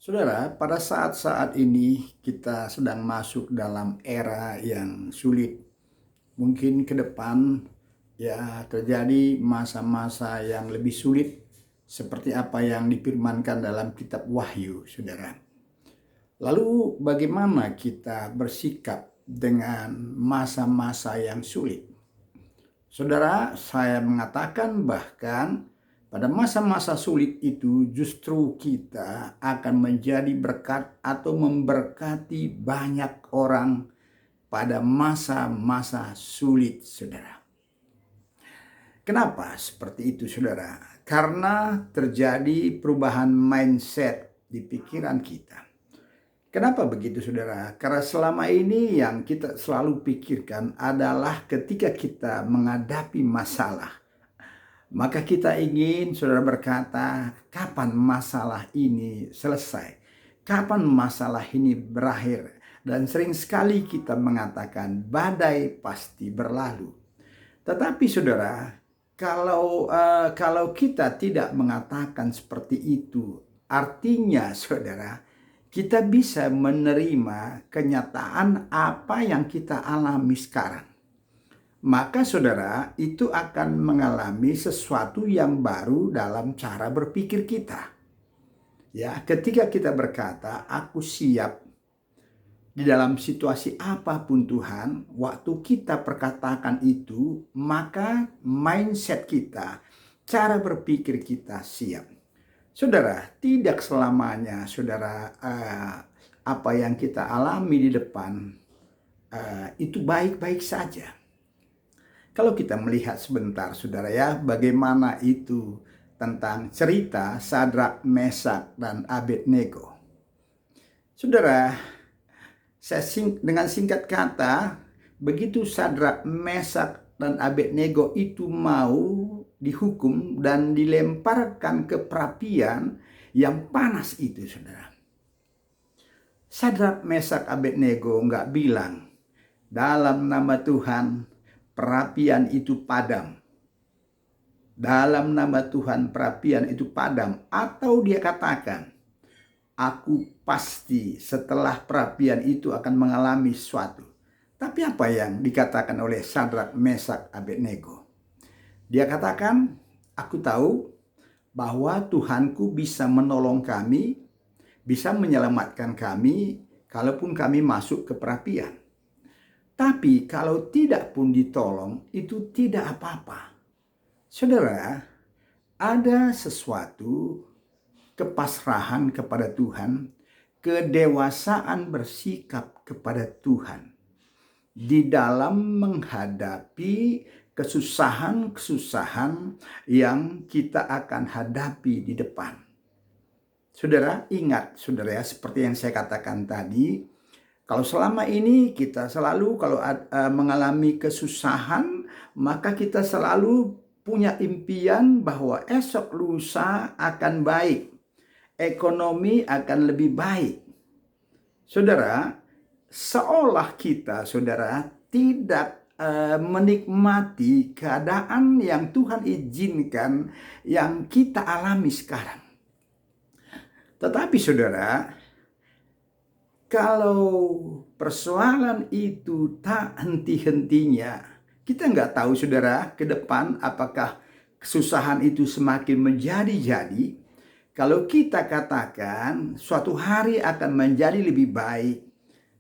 Saudara, pada saat-saat ini kita sedang masuk dalam era yang sulit. Mungkin ke depan ya terjadi masa-masa yang lebih sulit seperti apa yang difirmankan dalam kitab Wahyu, Saudara. Lalu bagaimana kita bersikap dengan masa-masa yang sulit? Saudara, saya mengatakan bahkan pada masa-masa sulit itu justru kita akan menjadi berkat atau memberkati banyak orang pada masa-masa sulit, saudara. Kenapa seperti itu, saudara? Karena terjadi perubahan mindset di pikiran kita. Kenapa begitu, saudara? Karena selama ini yang kita selalu pikirkan adalah ketika kita menghadapi masalah, maka kita ingin, saudara, berkata, kapan masalah ini selesai? Kapan masalah ini berakhir? Dan sering sekali kita mengatakan badai pasti berlalu. Tetapi saudara, kalau kita tidak mengatakan seperti itu, artinya saudara, kita bisa menerima kenyataan apa yang kita alami sekarang. Maka saudara, itu akan mengalami sesuatu yang baru dalam cara berpikir kita. Ya, ketika kita berkata, aku siap di dalam situasi apapun Tuhan, waktu kita perkatakan itu, maka mindset kita, cara berpikir kita siap. Saudara, tidak selamanya saudara apa yang kita alami di depan itu baik-baik saja. Kalau kita melihat sebentar, saudara ya, bagaimana itu tentang cerita Sadrak, Mesak, dan Abednego. Saudara, dengan singkat kata, begitu Sadrak, Mesak, dan Abednego itu mau dihukum dan dilemparkan ke perapian yang panas itu, saudara. Sadrak, Mesak, Abednego nggak bilang, dalam nama Tuhan, perapian itu padam. Dalam nama Tuhan perapian itu padam. Atau dia katakan, aku pasti setelah perapian itu akan mengalami sesuatu. Tapi apa yang dikatakan oleh Sadrak, Mesak, Abednego? Dia katakan, aku tahu bahwa Tuhanku bisa menolong kami, bisa menyelamatkan kami, kalaupun kami masuk ke perapian. Tapi kalau tidak pun ditolong, itu tidak apa-apa. Saudara, ada sesuatu kepasrahan kepada Tuhan, kedewasaan bersikap kepada Tuhan di dalam menghadapi kesusahan-kesusahan yang kita akan hadapi di depan. Saudara, ingat saudara ya, seperti yang saya katakan tadi, kalau selama ini kita selalu mengalami kesusahan, maka kita selalu punya impian bahwa esok lusa akan baik. Ekonomi akan lebih baik. Saudara, seolah kita, saudara, tidak menikmati keadaan yang Tuhan izinkan yang kita alami sekarang. Tetapi saudara, kalau persoalan itu tak henti-hentinya, kita nggak tahu saudara ke depan apakah kesusahan itu semakin menjadi-jadi. Kalau kita katakan suatu hari akan menjadi lebih baik,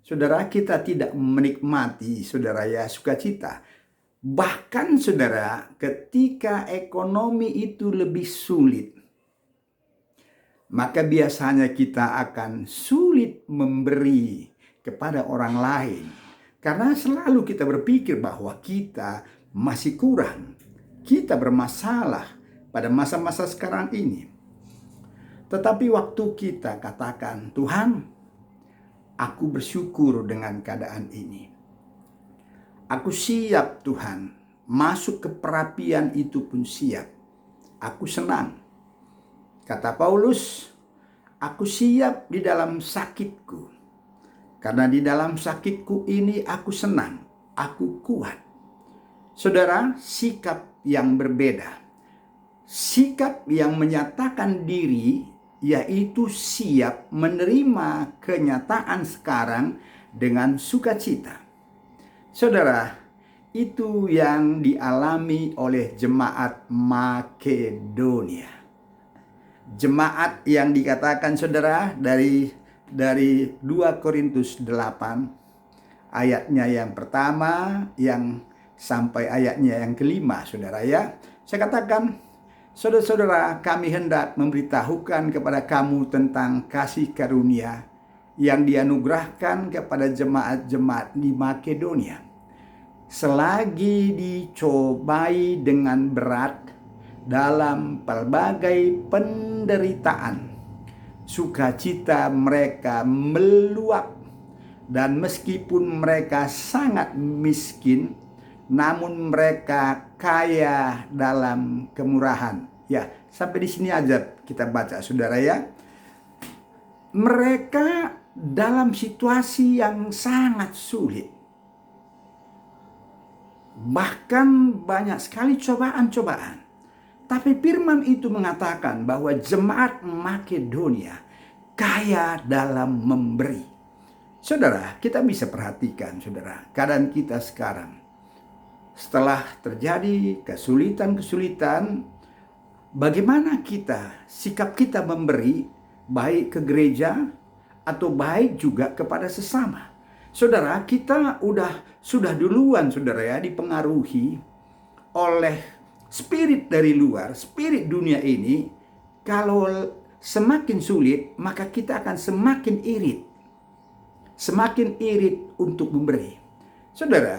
saudara, kita tidak menikmati saudara ya sukacita. Bahkan saudara, ketika ekonomi itu lebih sulit, maka biasanya kita akan sulit memberi kepada orang lain. Karena selalu kita berpikir bahwa kita masih kurang. Kita bermasalah pada masa-masa sekarang ini. Tetapi waktu kita katakan, Tuhan, aku bersyukur dengan keadaan ini. Aku siap Tuhan, masuk ke perapian itu pun siap. Aku senang. Kata Paulus, aku siap di dalam sakitku. Karena di dalam sakitku ini aku senang, aku kuat. Saudara, sikap yang berbeda. Sikap yang menyatakan diri yaitu siap menerima kenyataan sekarang dengan sukacita. Saudara, itu yang dialami oleh jemaat Makedonia. Jemaat yang dikatakan saudara dari 2 Korintus 8 ayatnya yang pertama yang sampai ayatnya yang kelima, saudara ya. Saya katakan, saudara-saudara, kami hendak memberitahukan kepada kamu tentang kasih karunia yang dianugerahkan kepada jemaat-jemaat di Makedonia. Selagi dicobai dengan berat dalam pelbagai penderitaan, sukacita mereka meluap, dan meskipun mereka sangat miskin, namun mereka kaya dalam kemurahan. Ya, sampai di sini aja kita baca, saudara ya. Mereka dalam situasi yang sangat sulit. Bahkan banyak sekali cobaan-cobaan. Tapi firman itu mengatakan bahwa jemaat Makedonia kaya dalam memberi. Saudara, kita bisa perhatikan, saudara, keadaan kita sekarang. Setelah terjadi kesulitan-kesulitan, bagaimana sikap kita memberi, baik ke gereja atau baik juga kepada sesama. Saudara, kita sudah duluan, saudara ya, dipengaruhi oleh spirit dari luar, spirit dunia ini. Kalau semakin sulit, maka kita akan semakin irit. Semakin irit untuk memberi. Saudara,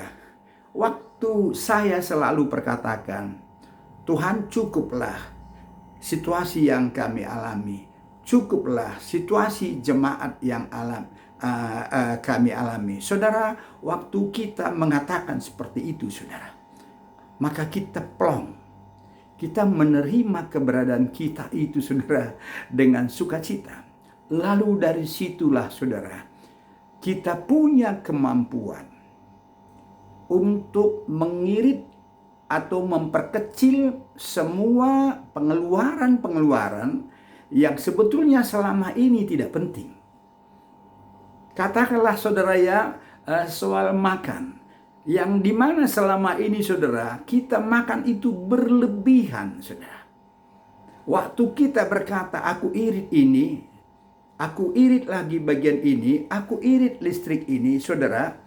waktu saya selalu perkatakan, Tuhan, cukuplah situasi yang kami alami. Cukuplah situasi jemaat yang kami alami. Saudara, waktu kita mengatakan seperti itu, saudara, maka kita plong. Kita menerima keberadaan kita itu, saudara, dengan sukacita. Lalu dari situlah, saudara, kita punya kemampuan untuk mengirit atau memperkecil semua pengeluaran-pengeluaran yang sebetulnya selama ini tidak penting. Katakanlah, saudara ya, soal makan. Yang dimana selama ini, saudara, kita makan itu berlebihan, saudara. Waktu kita berkata, aku irit ini, aku irit lagi bagian ini, aku irit listrik ini, saudara.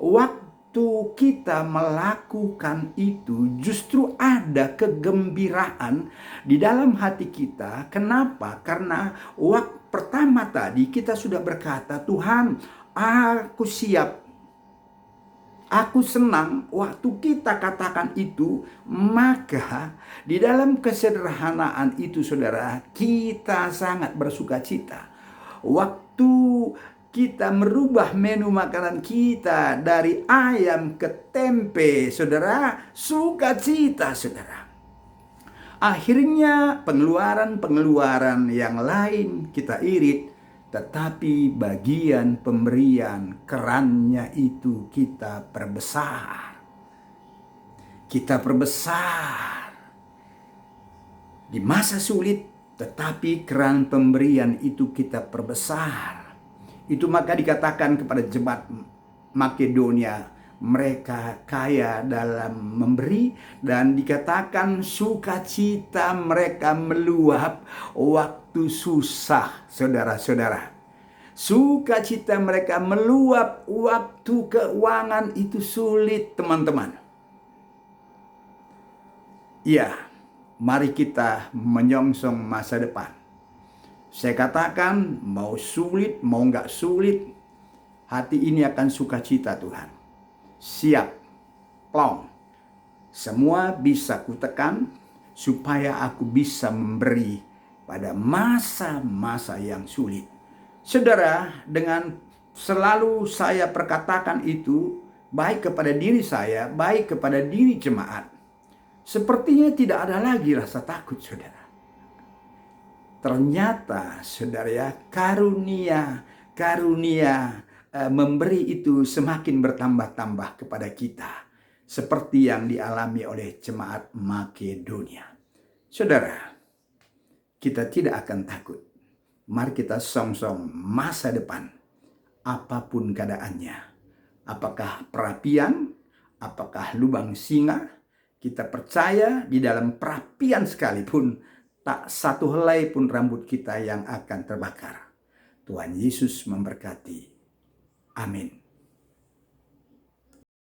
Waktu kita melakukan itu, justru ada kegembiraan di dalam hati kita. Kenapa? Karena waktu pertama tadi kita sudah berkata, Tuhan, aku siap. Aku senang waktu kita katakan itu, maka di dalam kesederhanaan itu, saudara, kita sangat bersuka cita. Waktu kita merubah menu makanan kita dari ayam ke tempe, saudara, sukacita, saudara. Akhirnya pengeluaran-pengeluaran yang lain kita irit, tetapi bagian pemberian kerannya itu kita perbesar. Kita perbesar. Di masa sulit, tetapi keran pemberian itu kita perbesar. Itu maka dikatakan kepada jemaat Makedonia, mereka kaya dalam memberi, dan dikatakan sukacita mereka meluap waktu susah, saudara-saudara. Sukacita mereka meluap waktu keuangan itu sulit, teman-teman. Ya, mari kita menyongsong masa depan. Saya katakan, mau sulit, mau nggak sulit, hati ini akan sukacita, Tuhan. Siap, plong. Semua bisa kutekan supaya aku bisa memberi pada masa-masa yang sulit. Saudara, dengan selalu saya perkatakan itu, baik kepada diri saya, baik kepada diri jemaat, sepertinya tidak ada lagi rasa takut, saudara. Ternyata, saudara ya, karunia memberi itu semakin bertambah-tambah kepada kita, seperti yang dialami oleh jemaat Makedonia. Saudara, kita tidak akan takut. Mari kita song-song masa depan, apapun keadaannya. Apakah perapian, apakah lubang singa, kita percaya di dalam perapian sekalipun, tak satu helai pun rambut kita yang akan terbakar. Tuhan Yesus memberkati. Amin.